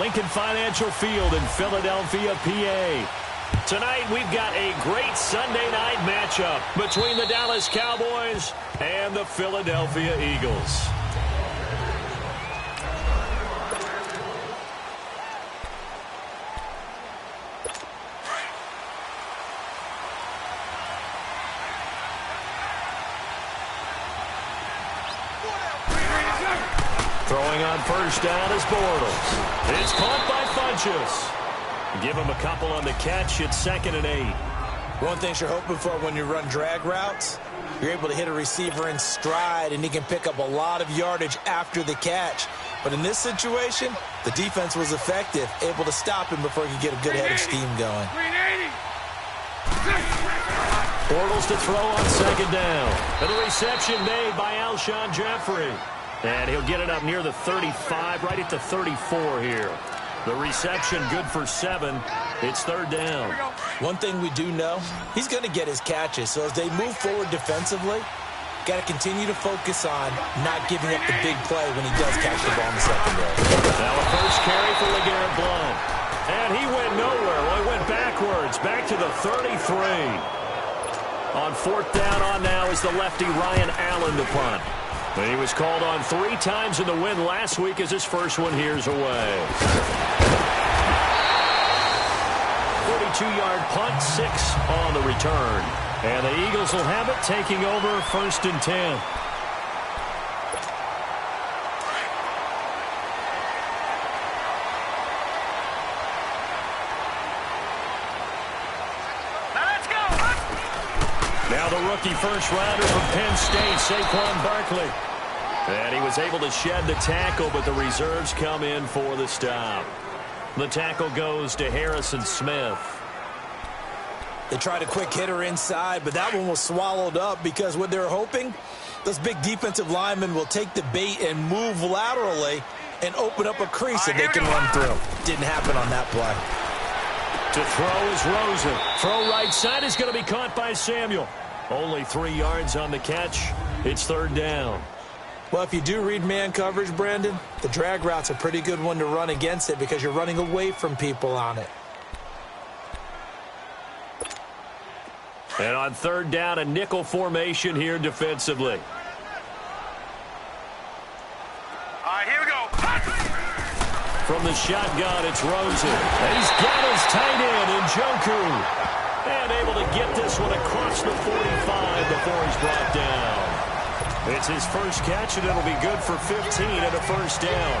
Lincoln Financial Field in Philadelphia, PA. Tonight, we've got a great Sunday night matchup between the Dallas Cowboys and the Philadelphia Eagles. Throwing on first down is Bortles. It's caught by Funchess. Give him a couple on the catch. It's 2nd and 8. One thing you're hoping for when you run drag routes, you're able to hit a receiver in stride, and he can pick up a lot of yardage after the catch. But in this situation, the defense was effective, able to stop him before he could get a good head of steam going. Bortles to throw on 2nd down. And the reception made by Alshon Jeffrey. And he'll get it up near the 35, right at the 34 here. The reception good for 7. It's 3rd down. One thing we do know, he's going to get his catches. So as they move forward defensively, got to continue to focus on not giving up the big play when he does catch the ball in the secondary. Now a first carry for LeGarrette Blount. And he went nowhere. Well, he went backwards, back to the 33. On 4th down on now is the lefty Ryan Allen to punt. He was called on 3 times in the win last week as his first one here's away. 42-yard punt, 6 on the return. And the Eagles will have it, taking over 1st and 10. Now the rookie first-rounder from Penn State, Saquon Barkley. And he was able to shed the tackle, but the reserves come in for the stop. The tackle goes to Harrison Smith. They tried a quick hitter inside, but that one was swallowed up because what they're hoping, those big defensive linemen will take the bait and move laterally and open up a crease that they can run through. Didn't happen on that play. To throw is Rosen. Throw right side is going to be caught by Samuel. Only 3 yards on the catch. It's 3rd down. Well, if you do read man coverage, Brandon, the drag route's a pretty good one to run against it because you're running away from people on it. And on 3rd down, a nickel formation here defensively. All right, here we go. From the shotgun, it's Rosen. And he's got his tight end in Njoku. And able to get this one across the 45 before he's brought down. It's his first catch, and it'll be good for 15 and a 1st down.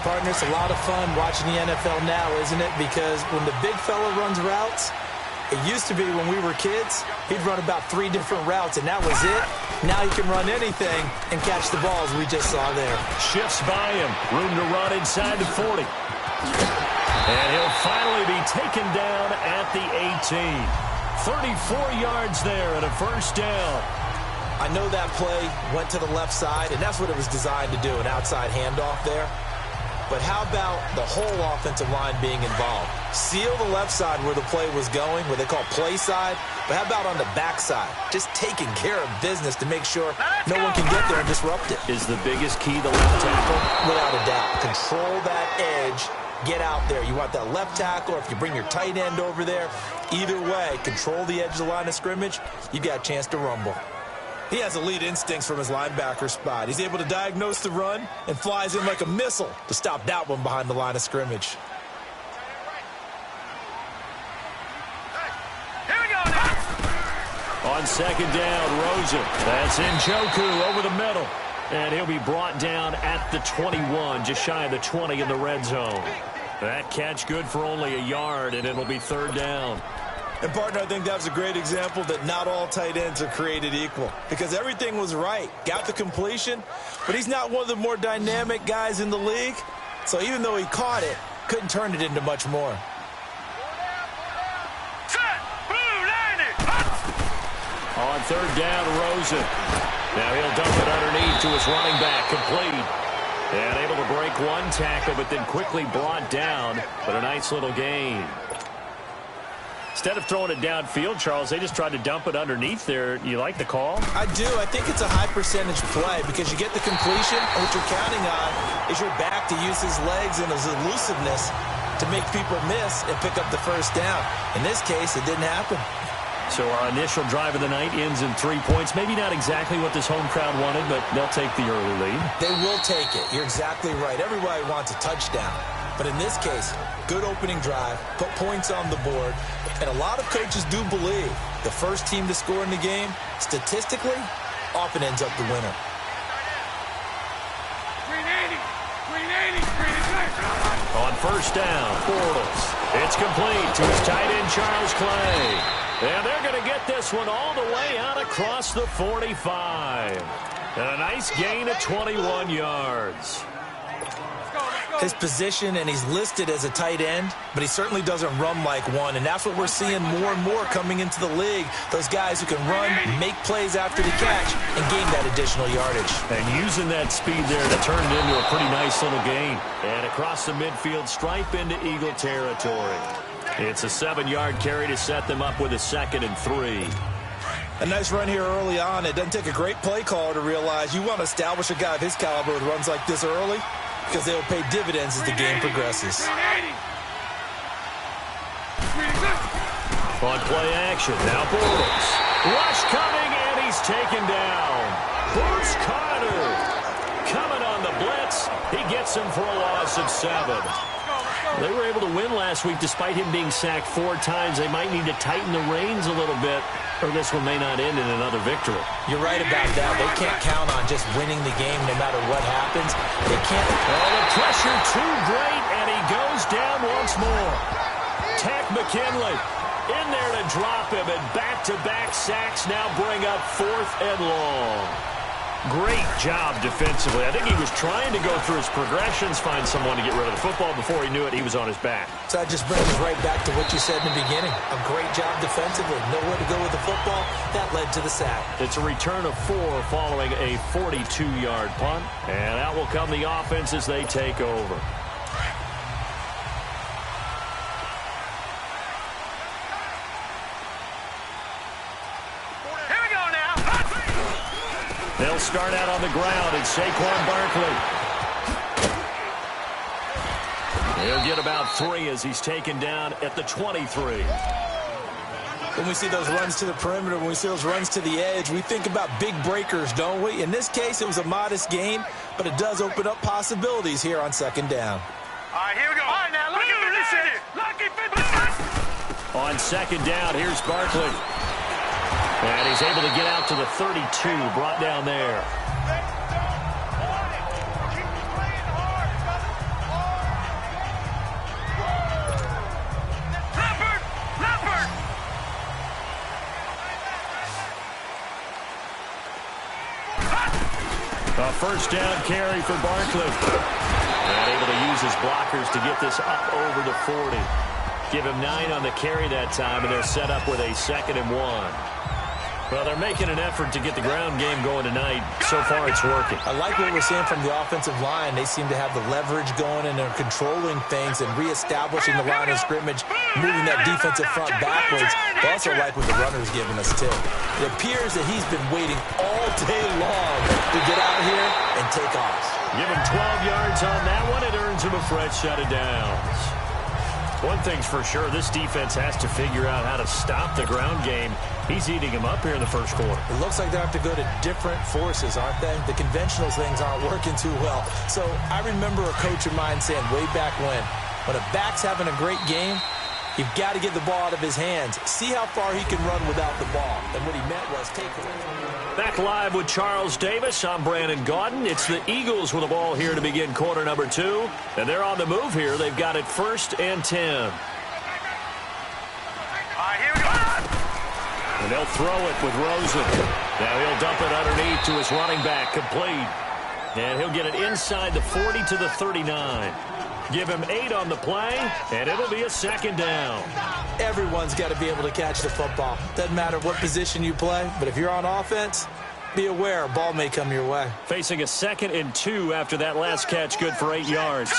Partner, it's a lot of fun watching the NFL now, isn't it? Because when the big fella runs routes, it used to be when we were kids, he'd run about 3 different routes, and that was it. Now he can run anything and catch the balls we just saw there. Shifts by him. Room to run inside the 40. And he'll finally be taken down at the 18. 34 yards there and a 1st down. I know that play went to the left side, and that's what it was designed to do, an outside handoff there. But how about the whole offensive line being involved? Seal the left side where the play was going, what they call play side. But how about on the back side? Just taking care of business to make sure no one can get there and disrupt it. Is the biggest key the left tackle? Without a doubt. Control that edge. Get out there. You want that left tackle, or if you bring your tight end over there, either way, control the edge of the line of scrimmage, you got a chance to rumble. He has elite instincts from his linebacker spot. He's able to diagnose the run and flies in like a missile to stop that one behind the line of scrimmage. Here we go now. On 2nd down, Rosen. That's Njoku over the middle. And he'll be brought down at the 21, just shy of the 20 in the red zone. That catch good for only a yard, and it'll be 3rd down. And, partner, I think that was a great example that not all tight ends are created equal because everything was right. Got the completion, but he's not one of the more dynamic guys in the league. So even though he caught it, couldn't turn it into much more. Set. Blue, line it. On 3rd down, Rosen. Now he'll dump it underneath to his running back, complete. And able to break one tackle, but then quickly brought down. But a nice little gain. Instead of throwing it downfield, Charles, they just tried to dump it underneath there. You like the call? I do. I think it's a high percentage play because you get the completion, and what you're counting on is your back to use his legs and his elusiveness to make people miss and pick up the first down. In this case, it didn't happen. So our initial drive of the night ends in 3 points. Maybe not exactly what this home crowd wanted, but they'll take the early lead. They will take it. You're exactly right. Everybody wants a touchdown. But in this case, good opening drive, put points on the board, and a lot of coaches do believe the first team to score in the game, statistically, often ends up the winner. On first down, Bortles. It's complete to his tight end, Charles Clay. And they're going to get this one all the way out across the 45. And a nice gain of 21 yards. His position, and he's listed as a tight end, but he certainly doesn't run like one, and that's what we're seeing more and more coming into the league. Those guys who can run, make plays after the catch, and gain that additional yardage. And using that speed there to turn it into a pretty nice little gain. And across the midfield stripe into Eagle territory. It's a 7-yard carry to set them up with a 2nd and 3. A nice run here early on. It doesn't take a great play caller to realize you want to establish a guy of his caliber with runs like this early, because they will pay dividends as the game progresses. On play action, now Bortles. Rush coming, and he's taken down. Bruce Carter coming on the blitz. He gets him for a loss of 7. They were able to win last week despite him being sacked 4 times. They might need to tighten the reins a little bit, or this one may not end in another victory. You're right about that. They can't count on just winning the game no matter what happens. They can't. Oh, the pressure too great, and he goes down once more. Tech McKinley in there to drop him, and back-to-back sacks now bring up 4th and long. Great job defensively. I think he was trying to go through his progressions, find someone to get rid of the football. Before he knew it, he was on his back. So that just brings us right back to what you said in the beginning. A great job defensively. Nowhere to go with the football. That led to the sack. It's a return of 4 following a 42-yard punt. And out will come the offense as they take over. They'll start out on the ground, and Saquon Barkley. He'll get about 3 as he's taken down at the 23. When we see those runs to the perimeter, when we see those runs to the edge, we think about big breakers, don't we? In this case, it was a modest gain, but it does open up possibilities here on 2nd down. All right, here we go. All right, now, lucky 50. On 2nd down, here's Barkley. And he's able to get out to the 32, brought down there. Leopard! A first down carry for Barkley. And able to use his blockers to get this up over the 40. Give him 9 on the carry that time, and they're set up with a 2nd and 1. Well, they're making an effort to get the ground game going tonight. So far, it's working. I like what we're seeing from the offensive line. They seem to have the leverage going, and they're controlling things and reestablishing the line of scrimmage, moving that defensive front backwards. I also like what the runner's giving us, too. It appears that he's been waiting all day long to get out here and take off. Give him 12 yards on that one. It earns him a fresh set of downs. One thing's for sure, this defense has to figure out how to stop the ground game. He's eating him up here in the first quarter. It looks like they have to go to different forces, aren't they? The conventional things aren't working too well. So I remember a coach of mine saying way back when a back's having a great game, you've got to get the ball out of his hands. See how far he can run without the ball. And what he meant was take it. Back live with Charles Davis. I'm Brandon Gaudin. It's the Eagles with the ball here to begin quarter number 2. And they're on the move here. They've got it 1st and 10. All right, here we go. And they'll throw it with Rosen. Now he'll dump it underneath to his running back, complete. And he'll get it inside the 40 to the 39. Give him 8 on the play, and it'll be a 2nd down. Everyone's got to be able to catch the football. Doesn't matter what position you play, but if you're on offense, be aware a ball may come your way. Facing a 2nd and 2 after that last catch, good for 8 yards.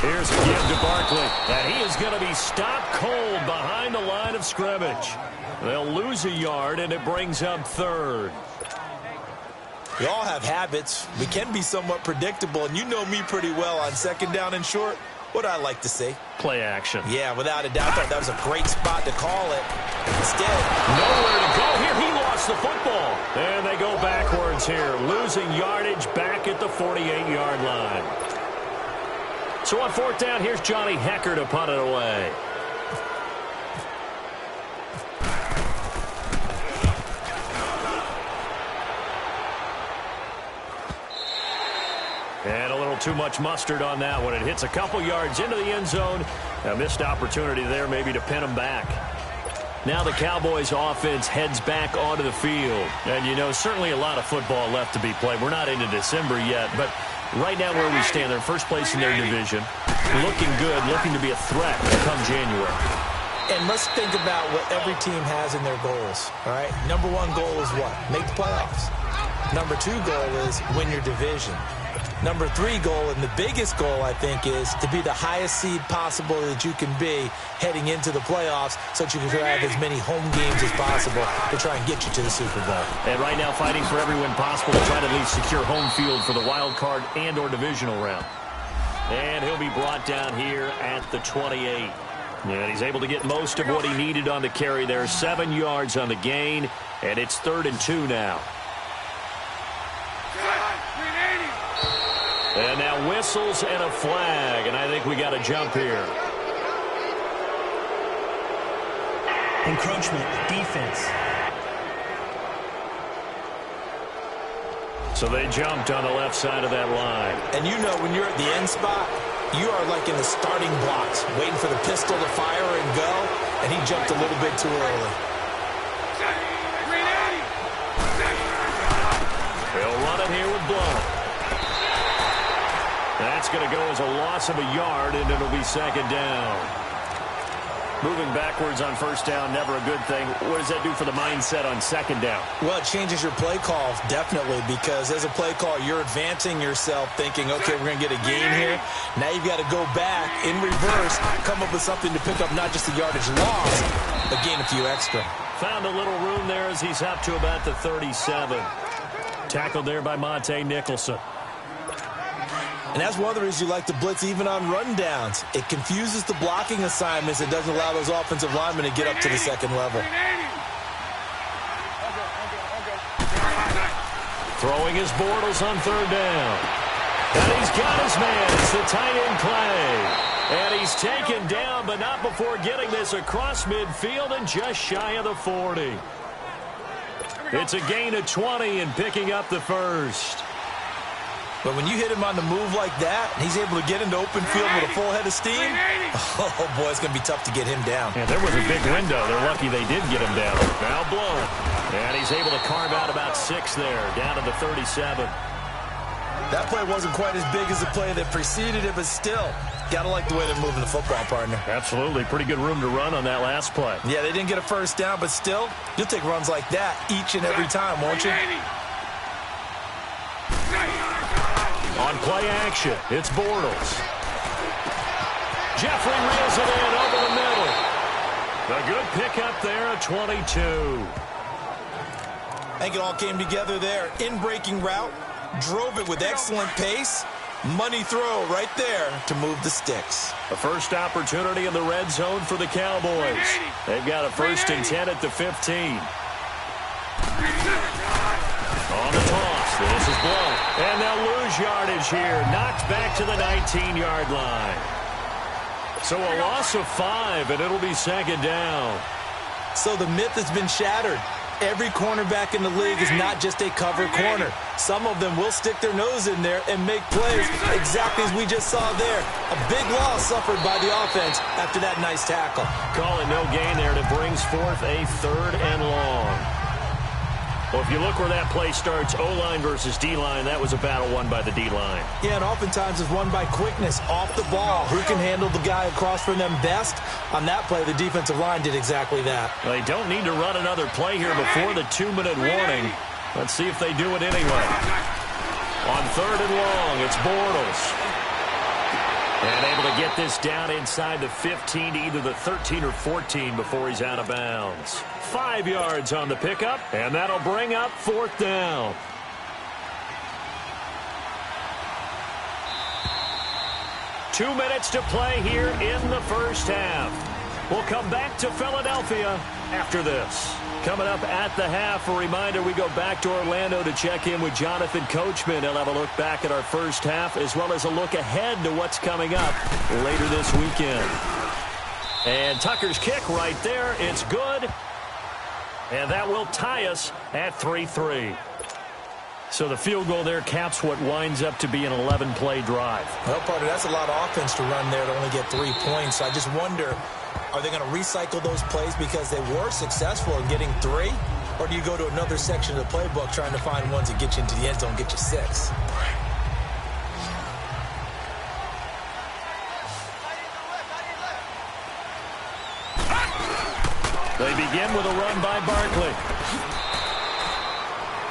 Here's a give to Barkley, and he is going to be stopped cold behind the line of scrimmage. They'll lose a yard, and it brings up 3rd. We all have habits. We can be somewhat predictable, and you know me pretty well on second down and short. What I like to say? Play action. Yeah, without a doubt. I thought that was a great spot to call it. Instead, nowhere to go here. He lost the football. And they go backwards here, losing yardage back at the 48-yard line. So on fourth down, here's Johnny Hecker to punt it away. And a little too much mustard on that one. It hits a couple yards into the end zone. A missed opportunity there maybe to pin them back. Now the Cowboys offense heads back onto the field. And, you know, certainly a lot of football left to be played. We're not into December yet, but right now where we stand, they're first place in their division. Looking good, looking to be a threat come January. And let's think about what every team has in their goals, all right? Number one goal is what? Make the playoffs. Number two goal is win your division. Number three goal, and the biggest goal, I think, is to be the highest seed possible that you can be heading into the playoffs so that you can have as many home games as possible to try and get you to the Super Bowl. And right now fighting for every win possible to try to at least secure home field for the wild card and or divisional round. And he'll be brought down here at the 28. And he's able to get most of what he needed on the carry there. 7 yards on the gain, and it's 3rd and 2 now. And now whistles and a flag, and I think we got a jump here. Encroachment, defense. So they jumped on the left side of that line. And you know when you're at the end spot, you are like in the starting blocks, waiting for the pistol to fire and go, and he jumped a little bit too early. They'll run it here with Blount. That's going to go as a loss of a yard, and it'll be 2nd down. Moving backwards on 1st down, never a good thing. What does that do for the mindset on 2nd down? Well, it changes your play call, definitely, because as a play call, you're advancing yourself thinking, okay, we're going to get a gain here. Now you've got to go back in reverse, come up with something to pick up not just the yardage loss, but gain a few extra. Found a little room there as he's up to about the 37. Tackled there by Monte Nicholson. And that's one of the reasons you like to blitz even on rundowns. It confuses the blocking assignments. It doesn't allow those offensive linemen to get up to the second level. Throwing his Bortles on 3rd down. And he's got his man. It's the tight end Clay. And he's taken down, but not before getting this across midfield and just shy of the 40. It's a gain of 20 and picking up the first. But when you hit him on the move like that, and he's able to get into open field with a full head of steam, oh, boy, it's going to be tough to get him down. Yeah, there was a big window. They're lucky they did get him down. Now blown. And he's able to carve out about 6 there, down to the 37. That play wasn't quite as big as the play that preceded it, but still, got to like the way they're moving the football, partner. Absolutely. Pretty good room to run on that last play. Yeah, they didn't get a 1st down, but still, you'll take runs like that each and every time, won't you? On play action, it's Bortles. Jeffrey reels it in over the middle. A good pickup there at 22. I think it all came together there. In-breaking route, drove it with excellent pace. Money throw right there to move the sticks. The first opportunity in the red zone for the Cowboys. They've got a 1st and 10 at the 15. On the toss, this is blown. And they'll lose yardage here. Knocked back to the 19-yard line. So a loss of 5, and it'll be 2nd down. So the myth has been shattered. Every cornerback in the league is not just a cover corner. Some of them will stick their nose in there and make plays exactly as we just saw there. A big loss suffered by the offense after that nice tackle. Call it no gain there, and it brings forth a 3rd and long. Well, if you look where that play starts, O-line versus D-line, that was a battle won by the D-line. Yeah, and oftentimes it's won by quickness, off the ball. Who can handle the guy across from them best? On that play, the defensive line did exactly that. Well, they don't need to run another play here before the 2-minute warning. Let's see if they do it anyway. On 3rd and long, it's Bortles. And able to get this down inside the 15 to either the 13 or 14 before he's out of bounds. 5 yards on the pickup, and that'll bring up 4th down. 2 minutes to play here in the first half. We'll come back to Philadelphia after this. Coming up at the half, a reminder, we go back to Orlando to check in with Jonathan Coachman. He'll have a look back at our first half as well as a look ahead to what's coming up later this weekend. And Tucker's kick right there. It's good. And that will tie us at 3-3. So the field goal there caps what winds up to be an 11-play drive. Well, partner, that's a lot of offense to run there to only get 3 points. I just wonder, are they going to recycle those plays because they were successful in getting 3? Or do you go to another section of the playbook trying to find ones that get you into the end zone, get you 6? They begin with a run by Barkley.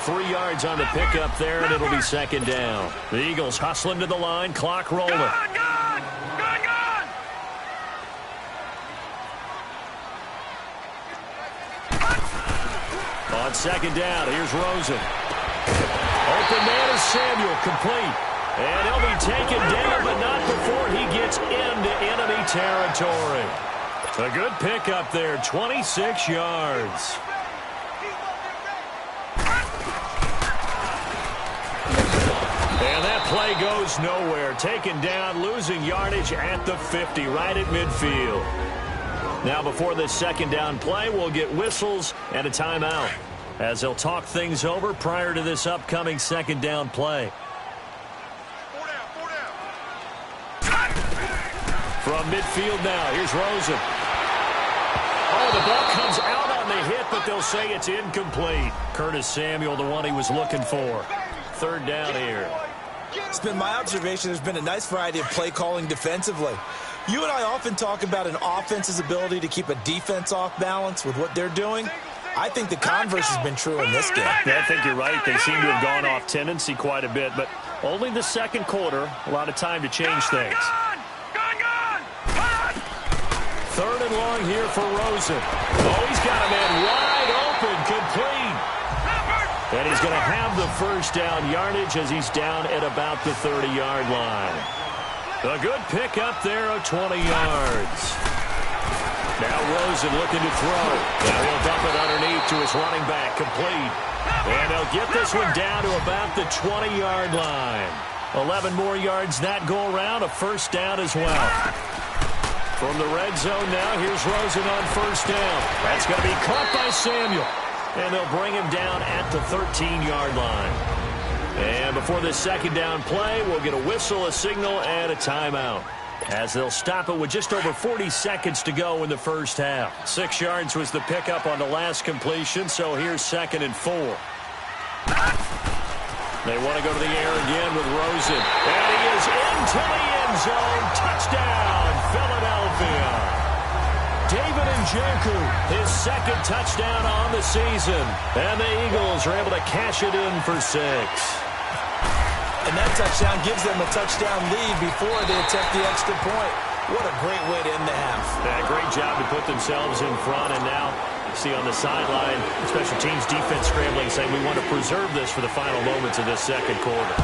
3 yards on the pickup there, and it'll be second down. The Eagles hustling to the line, clock rolling. On second down, here's Rosen. Open man is Samuel, complete. And he'll be taken down, but not before he gets into enemy territory. A good pickup there, 26 yards. And that play goes nowhere. Taken down, losing yardage at the 50, right at midfield. Now before this second down play, we'll get whistles and a timeout as they'll talk things over prior to this upcoming second down play. From midfield now, here's Rosen. Oh, the ball comes out on the hit, but they'll say it's incomplete. Curtis Samuel, the one he was looking for. Third down here. It's been my observation there's been a nice variety of play calling defensively. You and I often talk about an offense's ability to keep a defense off balance with what they're doing. I think the converse has been true in this game. Yeah, I think you're right. They seem to have gone off tendency quite a bit, but only the second quarter, a lot of time to change things. Third and long here for Rosen. Oh, he's got a man wide open, complete. And he's going to have the first down yardage as he's down at about the 30-yard line. A good pick up there of 20 yards. Now Rosen looking to throw. Now he'll dump it underneath to his running back, complete. And they'll get this one down to about the 20-yard line. 11 more yards that go around, a first down as well. From the red zone now, here's Rosen on first down. That's going to be caught by Samuel. And they'll bring him down at the 13-yard line. And before this second down play, we'll get a whistle, a signal, and a timeout, as they'll stop it with just over 40 seconds to go in the first half. 6 yards was the pickup on the last completion, so here's 2nd and 4. They want to go to the air again with Rosen. And he is into the end zone. Touchdown, Philadelphia. David Njoku, his second touchdown on the season. And the Eagles are able to cash it in for 6. And that touchdown gives them a touchdown lead before they attempt the extra point. What a great way to end the half. Yeah, great job to put themselves in front. And now you see on the sideline, special teams defense scrambling, saying we want to preserve this for the final moments of this second quarter.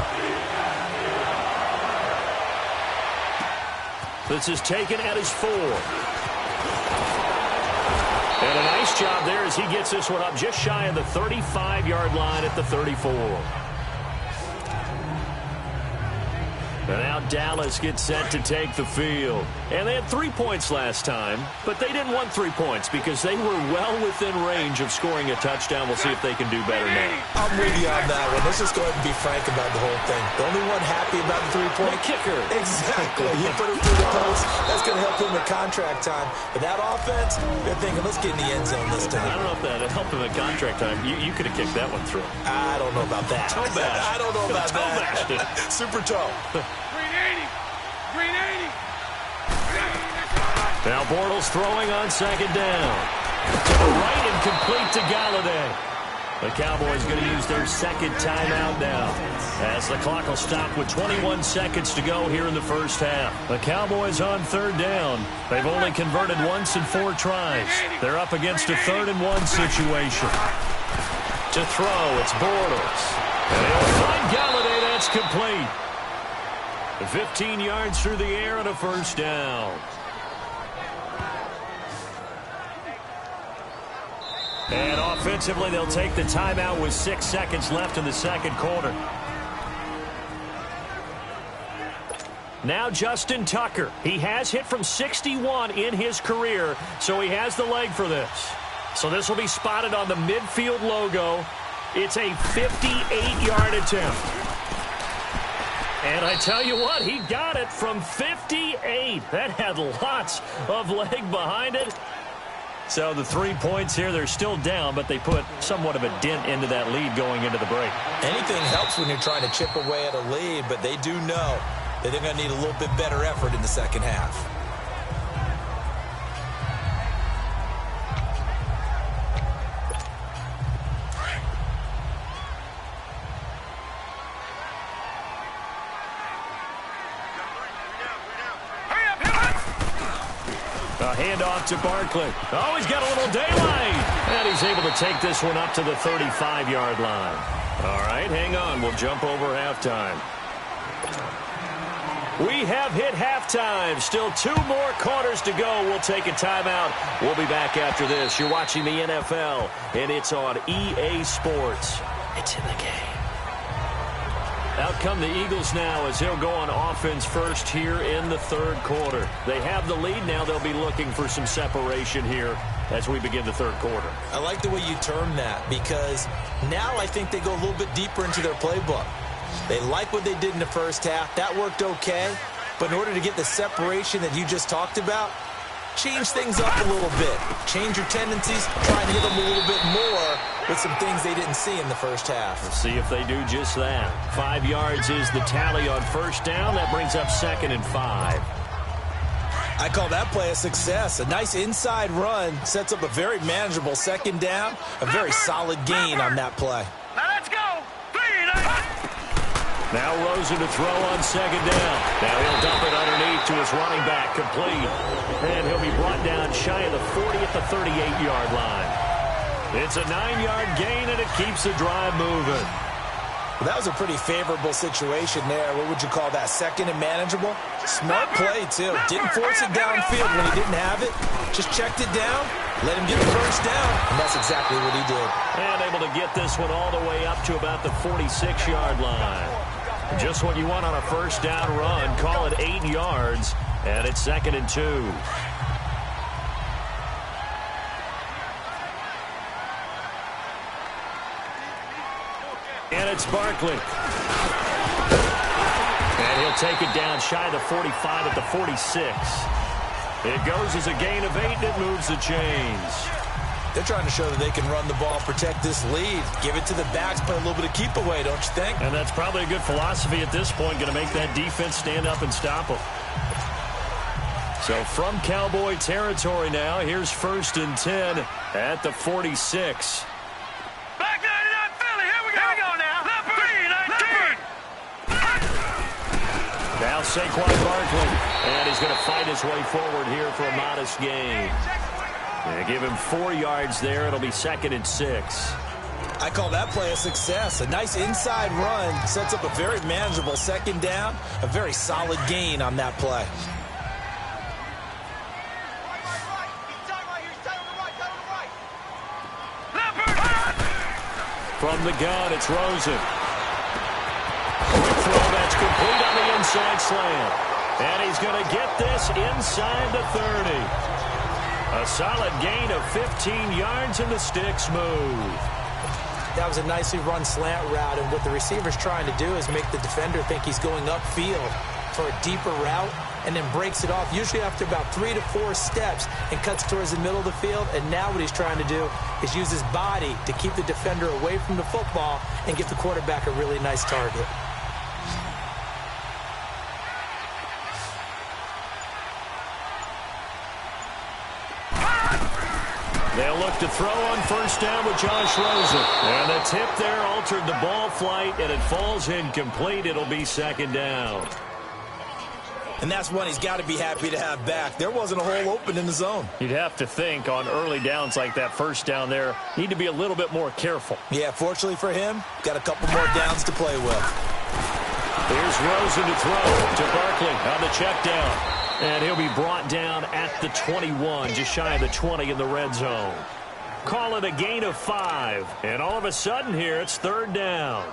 This is taken at his 4. And a nice job there as he gets this one up just shy of the 35-yard line at the 34. And now Dallas gets set to take the field. And they had 3 points last time, but they didn't want 3 points because they were well within range of scoring a touchdown. We'll see if they can do better now. I'm with you on that one. Let's just go ahead and be frank about the whole thing. The only one happy about the 3-point kicker. Exactly. You put him through the post. That's going to help him at contract time. But that offense, they're thinking, let's get in the end zone this time. I don't know if that helped him at contract time. You could have kicked that one through. I don't know about that. Toe bash. I don't know about toe that. Bashed it. Super toe. Green 80. Now Bortles throwing on second down. To the right and complete to Galladay. The Cowboys going to use their second timeout now, as the clock will stop with 21 seconds to go here in the first half. The Cowboys on third down. They've only converted once in 4 tries. They're up against a 3rd and 1 situation. To throw, it's Bortles. And he'll find Galladay. That's complete. 15 yards through the air and a first down. And offensively, they'll take the timeout with 6 seconds left in the second quarter. Now Justin Tucker. He has hit from 61 in his career, so he has the leg for this. So this will be spotted on the midfield logo. It's a 58-yard attempt. And I tell you what, he got it from 58. That had lots of leg behind it. So the 3 points here, they're still down, but they put somewhat of a dent into that lead going into the break. Anything helps when you're trying to chip away at a lead, but they do know that they're going to need a little bit better effort in the second half. A handoff to Barkley. Oh, he's got a little daylight. And he's able to take this one up to the 35-yard line. All right, hang on. We'll jump over halftime. We have hit halftime. Still 2 more quarters to go. We'll take a timeout. We'll be back after this. You're watching the NFL, and it's on EA Sports. It's in the game. Out come the Eagles now as he'll go on offense first here in the third quarter. They have the lead now. They'll be looking for some separation here as we begin the third quarter. I like the way you term that because now I think they go a little bit deeper into their playbook. They like what they did in the first half. That worked okay. But in order to get the separation that you just talked about, change things up a little bit. Change your tendencies. Try and hit them a little bit more with some things they didn't see in the first half. We'll see if they do just that. 5 yards is the tally on first down. That brings up 2nd and 5. I call that play a success. A nice inside run sets up a very manageable second down. A very solid gain on that play. Now let's go. 3, 9. Now Rosen to throw on second down. Now he'll dump it underneath to his running back, complete. And he'll be brought down shy of the 40 at the 38-yard line. It's a 9-yard gain, and it keeps the drive moving. Well, that was a pretty favorable situation there. What would you call that? Second and manageable? Smart play, too. Didn't force it downfield when he didn't have it. Just checked it down, let him get the first down, and that's exactly what he did. And able to get this one all the way up to about the 46-yard line. Just what you want on a first down run. Call it 8 yards, and it's 2nd and 2. And it's Barkley. And he'll take it down shy of the 45 at the 46. It goes as a gain of 8, and it moves the chains. They're trying to show that they can run the ball, protect this lead, give it to the backs, play a little bit of keep away, don't you think? And that's probably a good philosophy at this point, going to make that defense stand up and stop them. So from Cowboy territory now, here's 1st and 10 at the 46. Back 99 Philly. Here we go now. 3, 19. Now Saquon Barkley. And he's going to fight his way forward here for a modest gain. They give him 4 yards there. It'll be 2nd and 6. I call that play a success. A nice inside run sets up a very manageable second down. A very solid gain on that play. From the gun, it's Rosen. Quick throw that's complete on the inside slant. And he's going to get this inside the 30. A solid gain of 15 yards, and the sticks move. That was a nicely run slant route, and what the receiver's trying to do is make the defender think he's going upfield for a deeper route, and then breaks it off, usually after about 3 to 4 steps, and cuts towards the middle of the field. And now what he's trying to do is use his body to keep the defender away from the football and give the quarterback a really nice target. They'll look to throw on first down with Josh Rosen. And the tip there altered the ball flight, and it falls incomplete. It'll be 2nd down. And that's one he's got to be happy to have back. There wasn't a hole open in the zone. You'd have to think on early downs like that first down there, need to be a little bit more careful. Yeah, fortunately for him, got a couple more downs to play with. Here's Rosen to throw to Barkley on the check down. And he'll be brought down at the 21, just shy of the 20 in the red zone. Call it a gain of 5. And all of a sudden here, it's third down.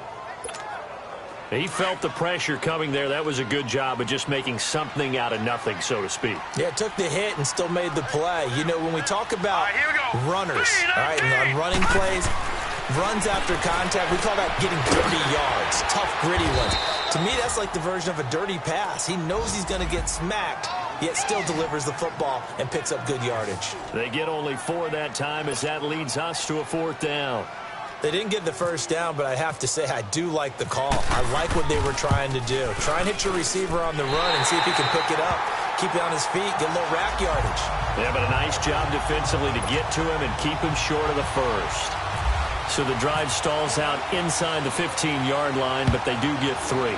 He felt the pressure coming there. That was a good job of just making something out of nothing, so to speak. Yeah, took the hit and still made the play. You know, when we talk about runners, all right, and on running plays, runs after contact, we call that getting dirty yards, tough, gritty ones. To me, that's like the version of a dirty pass. He knows he's going to get smacked, yet still delivers the football and picks up good yardage. They get only 4 that time as that leads us to a 4th down. They didn't get the first down, but I have to say I do like the call. I like what they were trying to do. Try and hit your receiver on the run and see if he can pick it up. Keep it on his feet, get a little rack yardage. Yeah, but a nice job defensively to get to him and keep him short of the first. So the drive stalls out inside the 15-yard line, but they do get 3.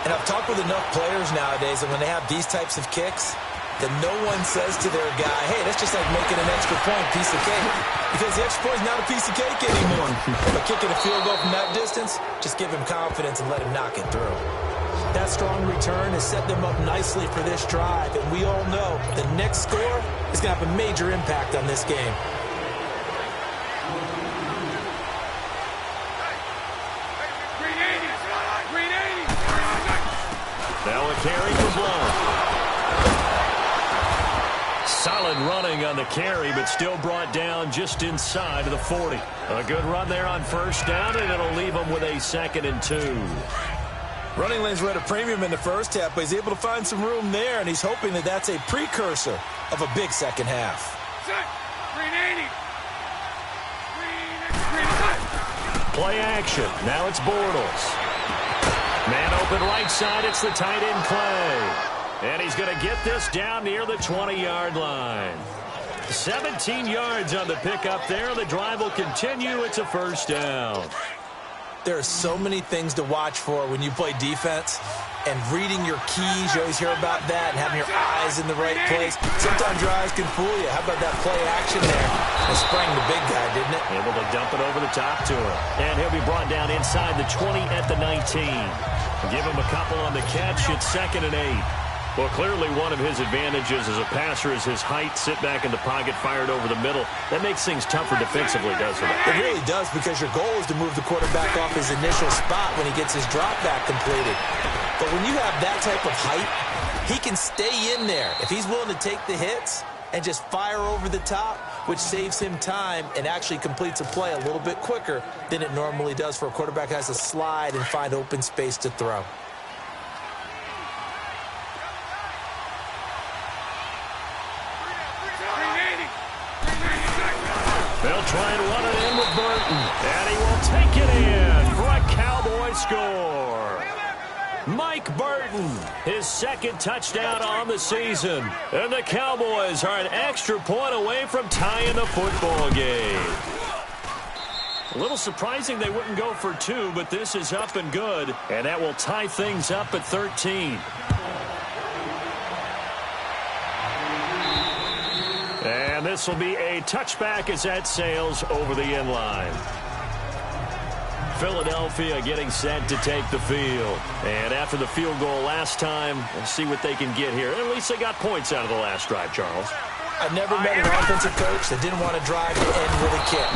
And I've talked with enough players nowadays that when they have these types of kicks, that no one says to their guy, hey, that's just like making an extra point, piece of cake. Because the extra point is not a piece of cake anymore. But kicking a field goal from that distance, just give him confidence and let him knock it through. That strong return has set them up nicely for this drive. And we all know the next score is going to have a major impact on this game. Now a carry for Blount. Solid running on the carry, but still brought down just inside of the 40. A good run there on first down, and it'll leave them with a 2nd and 2. Running lanes were at a premium in the first half, but he's able to find some room there, and he's hoping that that's a precursor of a big second half. Play action. Now it's Bortles. Man open right side. It's the tight end Clay. And he's going to get this down near the 20-yard line. 17 yards on the pickup there. The drive will continue. It's a first down. There are so many things to watch for when you play defense. And reading your keys, you always hear about that, and having your eyes in the right place. Sometimes your eyes can fool you. How about that play action there? It sprang the big guy, didn't it? Able to dump it over the top to him. And he'll be brought down inside the 20 at the 19. Give him a couple on the catch. It's 2nd and 8. Well, clearly one of his advantages as a passer is his height. Sit back in the pocket, fired over the middle. That makes things tougher defensively, doesn't it? It really does, because your goal is to move the quarterback off his initial spot when he gets his drop back completed. But when you have that type of height, he can stay in there if he's willing to take the hits and just fire over the top, which saves him time and actually completes a play a little bit quicker than it normally does for a quarterback who has to slide and find open space to throw. They'll try and run it in with Burton. And he will take it in for a Cowboy score. Mike Burton, his 2nd touchdown on the season. And the Cowboys are an extra point away from tying the football game. A little surprising they wouldn't go for 2, but this is up and good. And that will tie things up at 13. And this will be a touchback as that sails over the end line. Philadelphia getting set to take the field. And after the field goal last time, we'll see what they can get here. At least they got points out of the last drive, Charles. I've never met an offensive coach that didn't want to drive to end with a kick.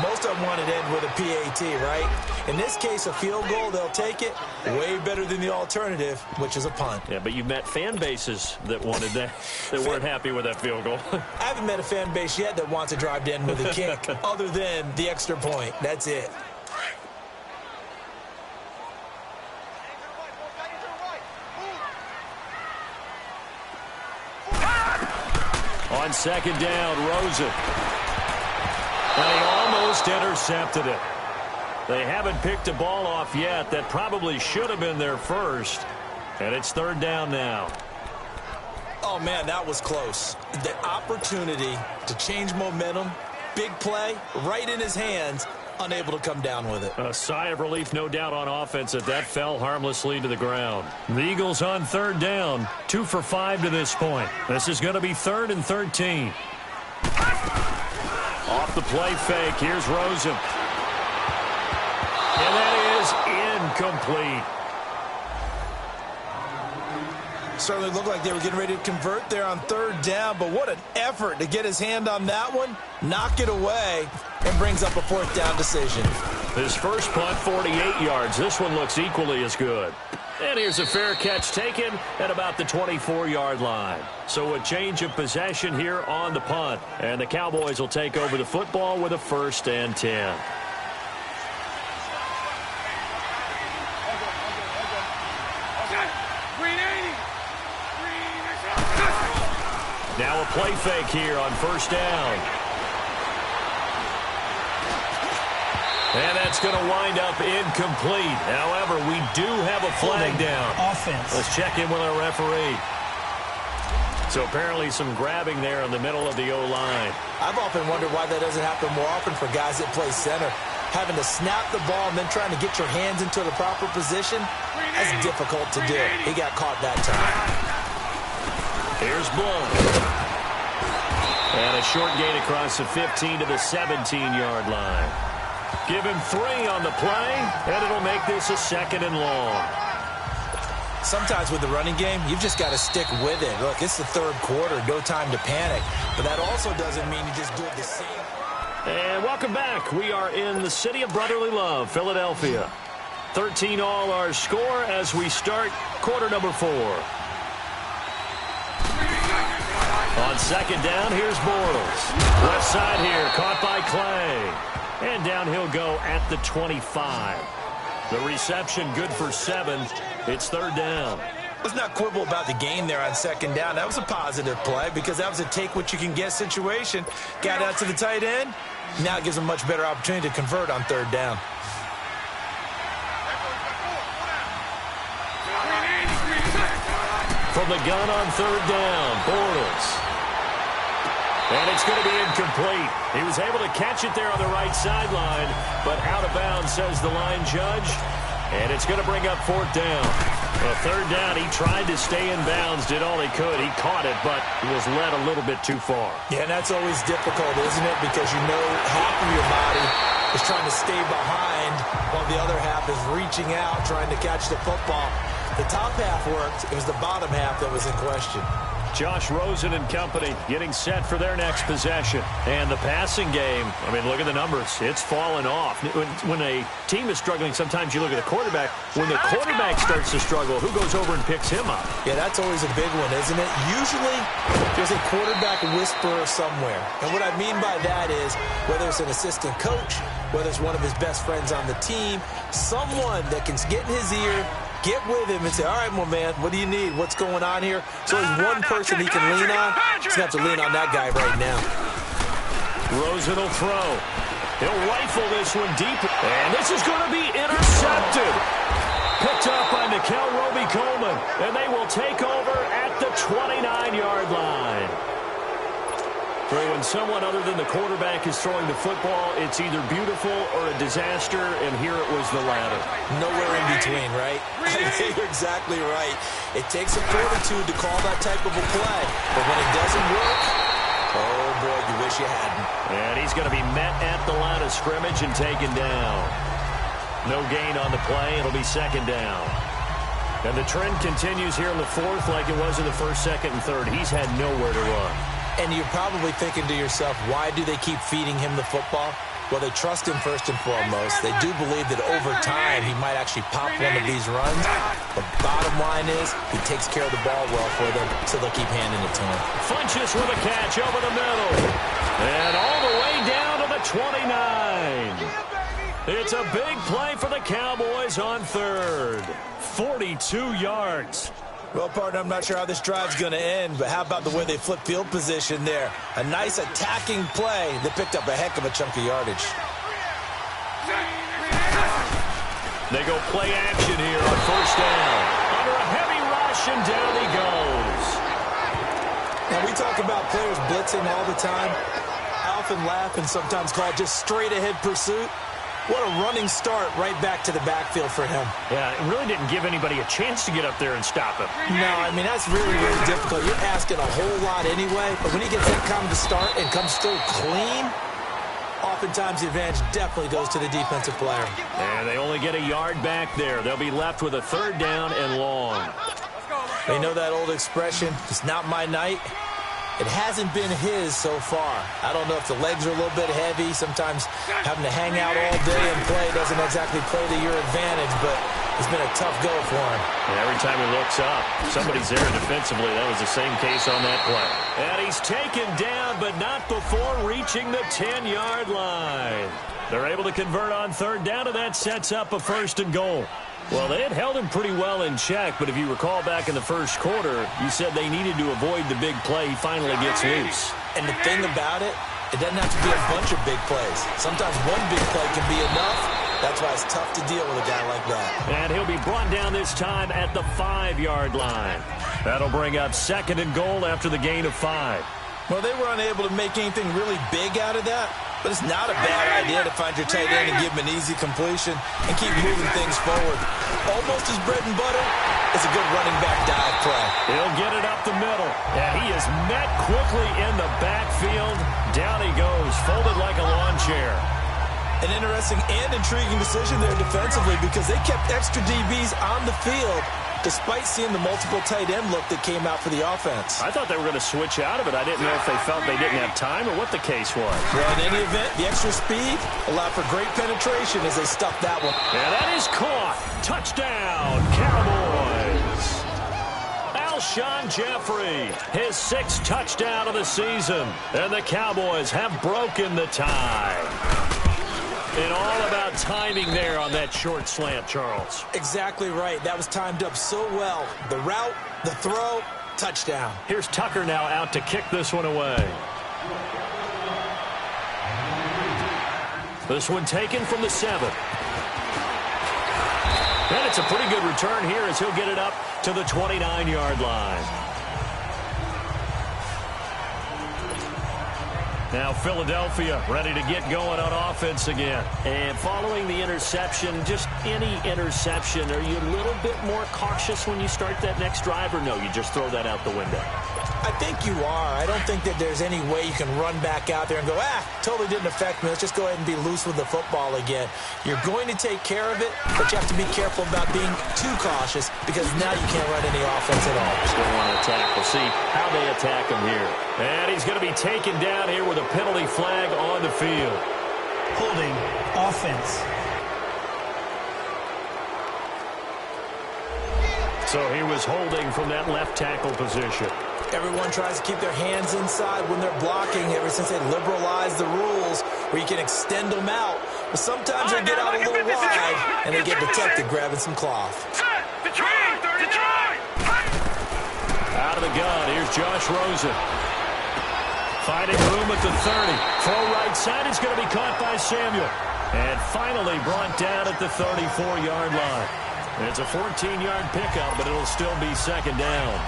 Most of them wanted to end with a PAT, right? In this case, a field goal, they'll take it. Way better than the alternative, which is a punt. Yeah, but you've met fan bases that wanted that, that weren't happy with that field goal. I haven't met a fan base yet that wants to drive to end with a kick other than the extra point. That's it. On 2nd down, Rosen. And he almost intercepted it. They haven't picked a ball off yet. That probably should have been their first. And it's 3rd down now. Oh, man, that was close. The opportunity to change momentum, big play, right in his hands, unable to come down with it. A sigh of relief, no doubt, on offense that fell harmlessly to the ground. The Eagles on 3rd down, 2 for 5 to this point. This is going to be 3rd and 13. Off the play fake, here's Rosen. And that is incomplete. Certainly looked like they were getting ready to convert there on third down, but what an effort to get his hand on that one, knock it away, and brings up a fourth down decision. His first punt, 48 yards. This one looks equally as good. And here's a fair catch taken at about the 24-yard line. So a change of possession here on the punt. And the Cowboys will take over the football with a 1st and 10. Now a play fake here on 1st down. And that's going to wind up incomplete. However, we do have a flag down. Offense. Let's check in with our referee. So apparently some grabbing there in the middle of the O-line. I've often wondered why that doesn't happen more often for guys that play center. Having to snap the ball and then trying to get your hands into the proper position, that's difficult to do. He got caught that time. Here's Blunt. And a short gain across the 15 to the 17-yard line. Give him 3 on the play, and it'll make this a 2nd and long. Sometimes with the running game, you've just got to stick with it. Look, it's the third quarter, no time to panic. But that also doesn't mean you just do it the same. And welcome back. We are in the city of brotherly love, Philadelphia. 13 all our score as we start quarter number 4. On 2nd down, here's Bortles. Left side here, caught by Clay. And down he'll go at the 25. The reception good for 7. It's 3rd down. Let's not quibble about the gain there on 2nd down. That was a positive play because that was a take-what-you-can-get situation. Got out to the tight end. Now it gives them a much better opportunity to convert on 3rd down. From the gun on 3rd down, Bortles. And it's going to be incomplete. He was able to catch it there on the right sideline, but out of bounds, says the line judge. And it's going to bring up 4th down. Well, 3rd down, he tried to stay in bounds, did all he could. He caught it, but he was led a little bit too far. Yeah, and that's always difficult, isn't it? Because you know half of your body is trying to stay behind while the other half is reaching out, trying to catch the football. The top half worked. It was the bottom half that was in question. Josh Rosen and company getting set for their next possession. And the passing game, I mean, look at the numbers. It's fallen off. When a team is struggling, sometimes you look at the quarterback. When the quarterback starts to struggle, who goes over and picks him up? Yeah, that's always a big one, isn't it? Usually, there's a quarterback whisperer somewhere. And what I mean by that is, whether it's an assistant coach, whether it's one of his best friends on the team, someone that can get in his ear, get with him and say, all right, my man, what do you need? What's going on here? So there's one person he can lean on. He's going to have to lean on that guy right now. Rosen will throw. He'll rifle this one deep. And this is going to be intercepted. Picked up by Nickel Roby-Coleman. And they will take over at the 29-yard line. When someone other than the quarterback is throwing the football, it's either beautiful or a disaster, and here it was the latter. Nowhere in between, right? You're exactly right. It takes a fortitude to call that type of a play, but when it doesn't work, oh boy, you wish you hadn't. And he's going to be met at the line of scrimmage and taken down. No gain on the play. It'll be 2nd down. And the trend continues here in the 4th like it was in the 1st, 2nd, and 3rd. He's had nowhere to run. And you're probably thinking to yourself, why do they keep feeding him the football? Well, they trust him first and foremost. They do believe that over time he might actually pop one of these runs. The bottom line is he takes care of the ball well for them, so they'll keep handing it to him. Funches with a catch over the middle. And all the way down to the 29. It's a big play for the Cowboys on 3rd. 42 yards. Well, partner, I'm not sure how this drive's going to end, but how about the way they flip field position there? A nice attacking play that picked up a heck of a chunk of yardage. They go play action here on 1st down. Under a heavy rush, and down he goes. Now, we talk about players blitzing all the time. I often laugh and sometimes call it just straight-ahead pursuit. What a running start right back to the backfield for him. Yeah, it really didn't give anybody a chance to get up there and stop him. No, I mean, that's really, really difficult. You're asking a whole lot anyway, but when he gets that kind of start and comes still clean, oftentimes the advantage definitely goes to the defensive player. And they only get a yard back there. They'll be left with a 3rd down and long. They know that old expression, it's not my night. It hasn't been his so far. I don't know if the legs are a little bit heavy. Sometimes having to hang out all day and play doesn't exactly play to your advantage, but it's been a tough go for him. And every time he looks up, somebody's there defensively. That was the same case on that play. And he's taken down, but not before reaching the 10-yard line. They're able to convert on third down, and that sets up a 1st and goal. Well, they had held him pretty well in check, but if you recall back in the first quarter, you said they needed to avoid the big play. He finally gets loose. And the thing about it, it doesn't have to be a bunch of big plays. Sometimes one big play can be enough. That's why it's tough to deal with a guy like that. And he'll be brought down this time at the 5-yard line. That'll bring up 2nd and goal after the gain of 5. Well, they were unable to make anything really big out of that, but it's not a bad idea to find your tight end and give him an easy completion and keep moving things forward. Almost his bread and butter is a good running back dive play. He'll get it up the middle, and he is met quickly in the backfield. Down he goes, folded like a lawn chair. An interesting and intriguing decision there defensively because they kept extra DBs on the field despite seeing the multiple tight end look that came out for the offense. I thought they were going to switch out of it. I didn't know if they felt they didn't have time or what the case was. Well, in any event, the extra speed allowed for great penetration as they stuffed that one. And that is caught. Touchdown, Cowboys. Alshon Jeffrey, his 6th touchdown of the season. And the Cowboys have broken the tie. And all about timing there on that short slant, Charles. Exactly right. That was timed up so well. The route, the throw, touchdown. Here's Tucker now out to kick this one away. This one taken from the 7. And it's a pretty good return here as he'll get it up to the 29-yard line. Now Philadelphia ready to get going on offense again. And following the interception, just any interception, are you a little bit more cautious when you start that next drive, or no, you just throw that out the window? I think you are. I don't think that there's any way you can run back out there and go, totally didn't affect me. Let's just go ahead and be loose with the football again. You're going to take care of it, but you have to be careful about being too cautious because now you can't run any offense at all. Still want to attack. We'll see how they attack him here. And he's going to be taken down here with a penalty flag on the field. Holding offense. So he was holding from that left tackle position. Everyone tries to keep their hands inside when they're blocking ever since they liberalized the rules where you can extend them out. But sometimes they get out a little wide and they get detected grabbing some cloth. Out of the gun, here's Josh Rosen. Finding room at the 30. Throw right side, it's going to be caught by Samuel. And finally brought down at the 34-yard line. It's a 14-yard pickup, but it'll still be 2nd down.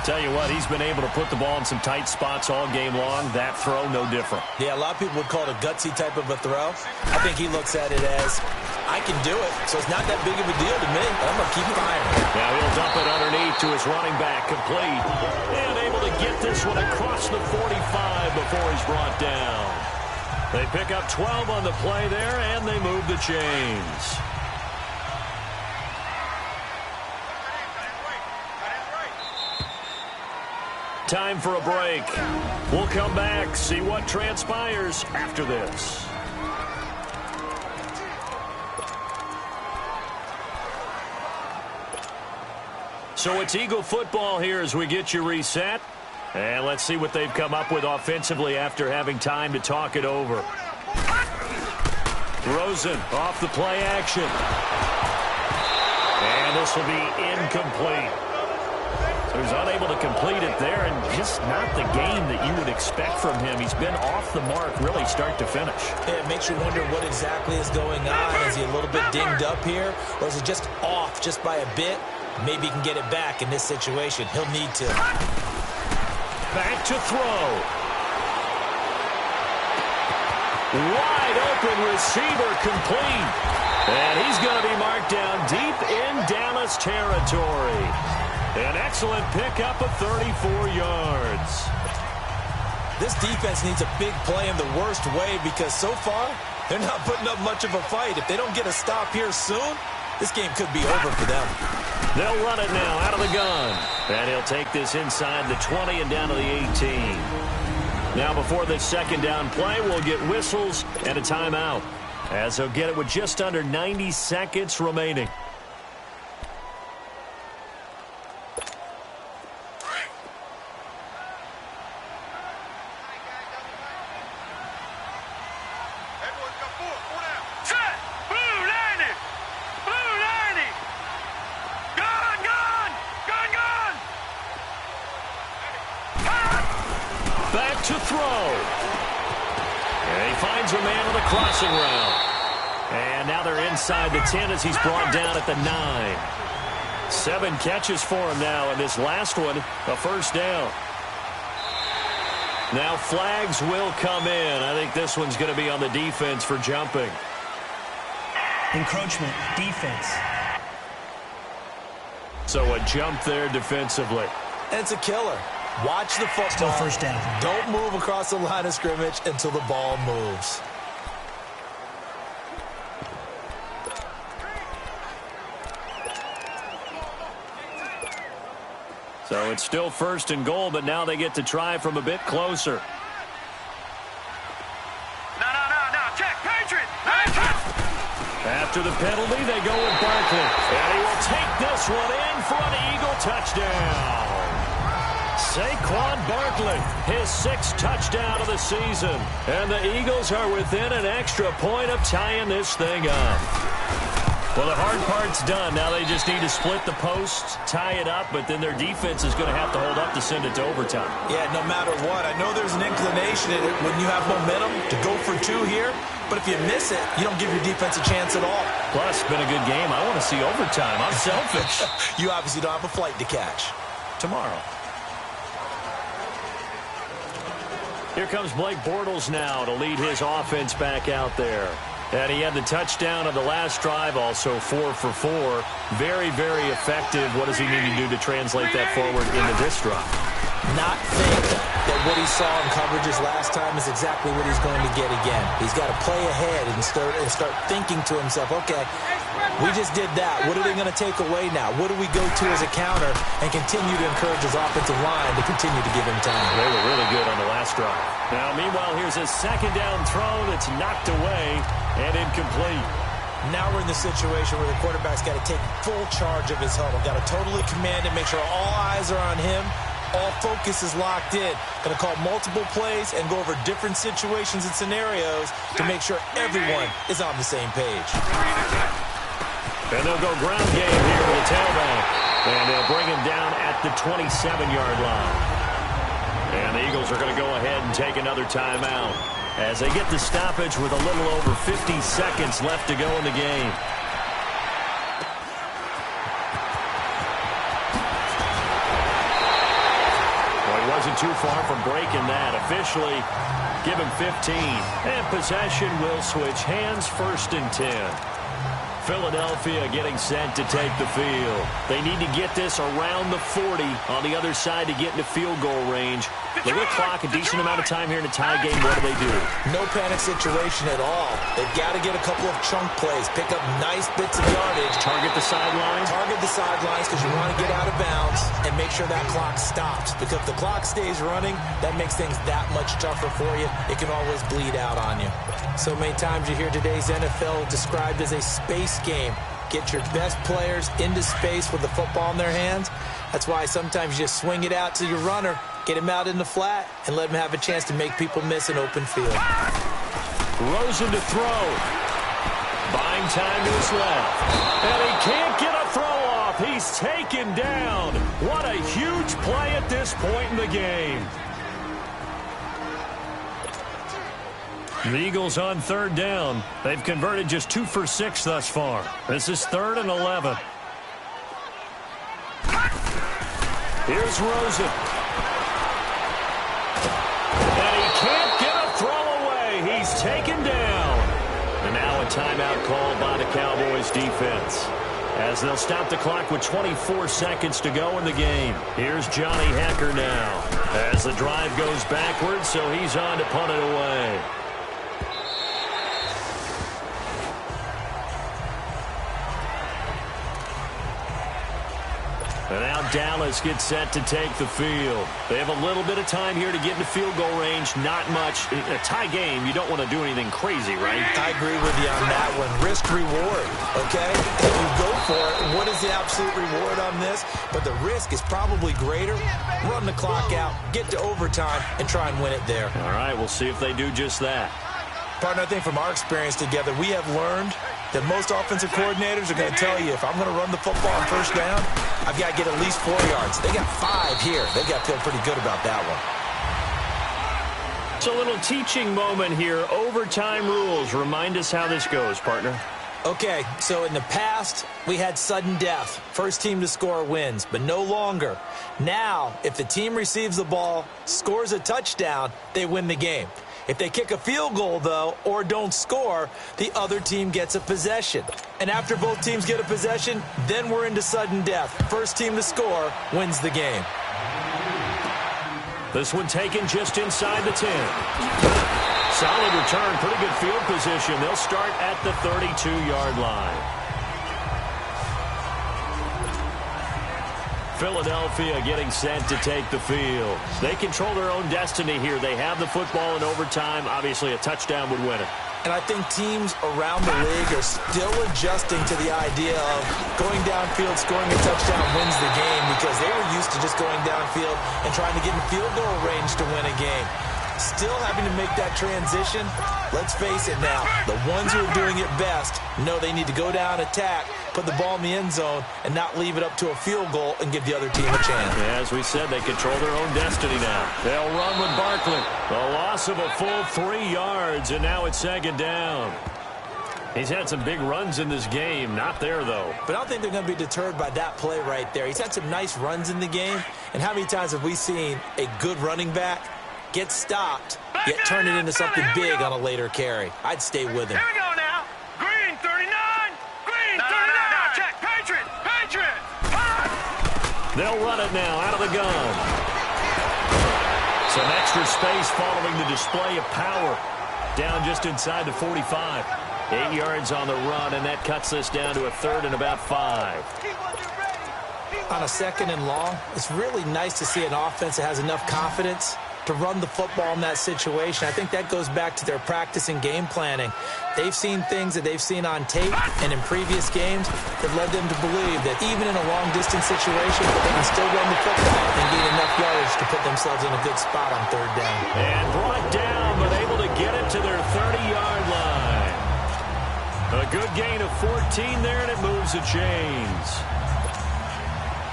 Tell you what, he's been able to put the ball in some tight spots all game long. That throw, no different. Yeah, a lot of people would call it a gutsy type of a throw. I think he looks at it as, I can do it, so it's not that big of a deal to me. I'm going to keep firing. Now he'll dump it underneath to his running back, complete. And able to get this one across the 45 before he's brought down. They pick up 12 on the play there, and they move the chains. Time for a break. We'll come back, see what transpires after this. So it's Eagle football here as we get you reset. And let's see what they've come up with offensively after having time to talk it over. Rosen off the play action. And this will be incomplete. So he's unable to complete it there, and just not the game that you would expect from him. He's been off the mark really start to finish. Yeah, it makes you wonder what exactly is going on. Is he a little bit dinged up here, or is it just off just by a bit? Maybe he can get it back in this situation. He'll need to. Back to throw. Wide open receiver complete. And he's going to be marked down deep in Dallas territory. An excellent pickup of 34 yards. This defense needs a big play in the worst way because so far, they're not putting up much of a fight. If they don't get a stop here soon, this game could be over for them. They'll run it now out of the gun. And he'll take this inside the 20 and down to the 18. Now before this second down play, we'll get whistles and a timeout, as they'll get it with just under 90 seconds remaining. Back to throw. And he finds a man with a crossing route. And now they're inside the 10 as he's brought down at the 9. 7 catches for him now, and this last one, a first down. Now flags will come in. I think this one's going to be on the defense for jumping. Encroachment, defense. So a jump there defensively. And it's a killer. Watch the football. Still first down. Don't move across the line of scrimmage until the ball moves. So it's still first and goal, but now they get to try from a bit closer. No. Check. Patriot. After the penalty, they go with Barkley. And he will take this one in for an Eagle touchdown. Saquon Barkley, his 6th touchdown of the season. And the Eagles are within an extra point of tying this thing up. Well, the hard part's done. Now they just need to split the posts, tie it up, but then their defense is going to have to hold up to send it to overtime. Yeah, no matter what. I know there's an inclination in it when you have momentum to go for 2 here, but if you miss it, you don't give your defense a chance at all. Plus, it's been a good game. I want to see overtime. I'm selfish. You obviously don't have a flight to catch. Tomorrow. Here comes Blake Bortles now to lead his offense back out there. And he had the touchdown of the last drive, also 4 for 4. Very, very effective. What does he need to do to translate that forward into this drive? Not think that what he saw in coverages last time is exactly what he's going to get again. He's got to play ahead and start thinking to himself, okay, we just did that. What are they going to take away now? What do we go to as a counter? And continue to encourage his offensive line to continue to give him time. They were really good on the last drive. Now, meanwhile, here's a second down throw that's knocked away and incomplete. Now we're in the situation where the quarterback's got to take full charge of his huddle. Got to totally command it, make sure all eyes are on him. All focus is locked in. Going to call multiple plays and go over different situations and scenarios to make sure everyone is on the same page. And they'll go ground game here with the tailback. And they'll bring him down at the 27-yard line. And the Eagles are going to go ahead and take another timeout as they get the stoppage with a little over 50 seconds left to go in the game. Well, he wasn't too far from breaking that. Officially, give him 15. And possession will switch hands, 1st and 10. Philadelphia getting set to take the field. They need to get this around the 40 on the other side to get into field goal range. Look at the clock, a decent amount of time here in a tie game. What do they do? No panic situation at all. They've got to get a couple of chunk plays, pick up nice bits of yardage. Target the sidelines? Target the sidelines because you want to get out of bounds and make sure that clock stops. Because if the clock stays running, that makes things that much tougher for you. It can always bleed out on you. So many times you hear today's NFL described as a space game. Get your best players into space with the football in their hands. That's why sometimes you just swing it out to your runner, get him out in the flat, and let him have a chance to make people miss an open field. Rosen to throw. Buying time to his left. And he can't get a throw off. He's taken down. What a huge play at this point in the game. The Eagles on 3rd down. They've converted just 2 for 6 thus far. This is 3rd and 11. Here's Rosen. And he can't get a throw away. He's taken down. And now a timeout called by the Cowboys defense, as they'll stop the clock with 24 seconds to go in the game. Here's Johnny Hecker now, as the drive goes backwards, so he's on to punt it away. And now Dallas gets set to take the field. They have a little bit of time here to get into field goal range. Not much. In a tie game, you don't want to do anything crazy, right? I agree with you on that one. Risk reward, okay? If you go for it, what is the absolute reward on this? But the risk is probably greater. Run the clock out, get to overtime, and try and win it there. All right, we'll see if they do just that. Partner, I think from our experience together, we have learned that most offensive coordinators are going to tell you, if I'm going to run the football on first down, I've got to get at least 4 yards. They got 5 here. They've got to feel pretty good about that one. It's a little teaching moment here. Overtime rules. Remind us how this goes, partner. Okay, so in the past, we had sudden death. First team to score wins, but no longer. Now, if the team receives the ball, scores a touchdown, they win the game. If they kick a field goal, though, or don't score, the other team gets a possession. And after both teams get a possession, then we're into sudden death. First team to score wins the game. This one taken just inside the 10. Solid return, pretty good field position. They'll start at the 32-yard line. Philadelphia getting set to take the field. They control their own destiny here. They have the football in overtime. Obviously, a touchdown would win it. And I think teams around the league are still adjusting to the idea of going downfield, scoring a touchdown wins the game, because they were used to just going downfield and trying to get in field goal range to win a game. Still having to make that transition. Let's face it now, the ones who are doing it best know they need to go down, attack, put the ball in the end zone, and not leave it up to a field goal and give the other team a chance. Yeah, as we said, they control their own destiny now. They'll run with Barkley. The loss of a full 3 yards, and now it's second down. He's had some big runs in this game. Not there, though. But I don't think they're going to be deterred by that play right there. He's had some nice runs in the game, and how many times have we seen a good running back get stopped, yet turn it into something big on a later carry? I'd stay with him. Here we go now. Green 39. Green 39. No, check. Patriot. Patriot. They'll run it now out of the gun. Some extra space following the display of power. Down just inside the 45. 8 yards on the run, and that cuts this down to a 3rd and about 5. On a 2nd and long, it's really nice to see an offense that has enough confidence to run the football in that situation. I think that goes back to their practice and game planning. They've seen things that they've seen on tape and in previous games that led them to believe that even in a long-distance situation, they can still run the football and gain enough yards to put themselves in a good spot on 3rd down. And brought down, but able to get it to their 30-yard line. A good gain of 14 there, and it moves the chains.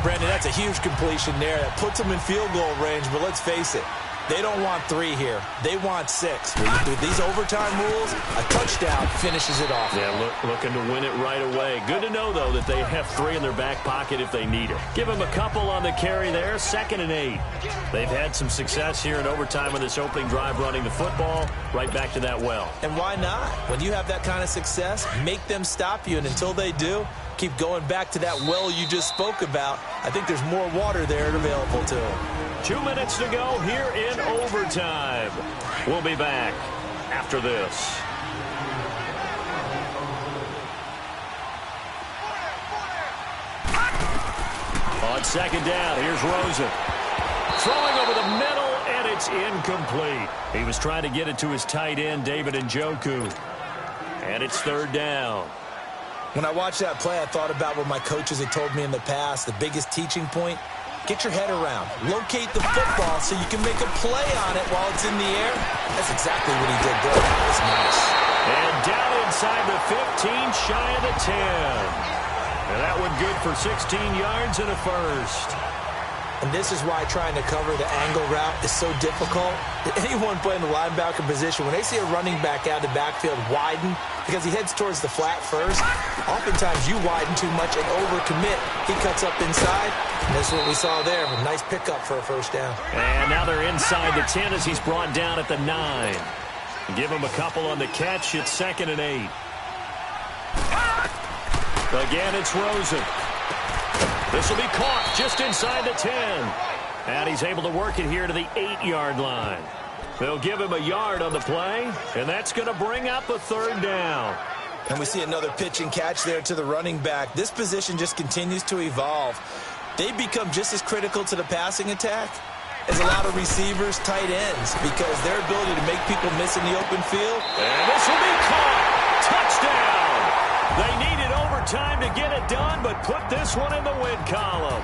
Brandon, that's a huge completion there. That puts them in field goal range, but let's face it, they don't want 3 here. They want 6. With these overtime rules, a touchdown finishes it off. Yeah, looking to win it right away. Good to know, though, that they have 3 in their back pocket if they need it. Give them a couple on the carry there, 2nd and 8. They've had some success here in overtime on this opening drive running the football. Right back to that well. And why not? When you have that kind of success, make them stop you, and until they do, keep going back to that well you just spoke about. I think there's more water there available to them. 2 minutes to go here in overtime. We'll be back after this. On 2nd down, here's Rosen. Throwing over the middle, and it's incomplete. He was trying to get it to his tight end, David Njoku. And it's 3rd down. When I watched that play, I thought about what my coaches had told me in the past. The biggest teaching point, get your head around. Locate the football so you can make a play on it while it's in the air. That's exactly what he did there. It's nice. And down inside the 15, shy of the 10. And that one good for 16 yards and a 1st. And this is why trying to cover the angle route is so difficult. Anyone playing the linebacker position, when they see a running back out of the backfield widen, because he heads towards the flat first, oftentimes you widen too much and overcommit. He cuts up inside, and this is what we saw there. A nice pickup for a 1st down. And now they're inside the 10 as he's brought down at the 9. Give him a couple on the catch. It's 2nd and 8. Again, it's Rosen. This will be caught just inside the 10. And he's able to work it here to the 8-yard line. They'll give him a yard on the play, and that's going to bring up a 3rd down. And we see another pitch and catch there to the running back. This position just continues to evolve. they become just as critical to the passing attack as a lot of receivers, tight ends, because their ability to make people miss in the open field. And this will be caught. Touchdown. They needed overtime to get it done, but put this one in the win column.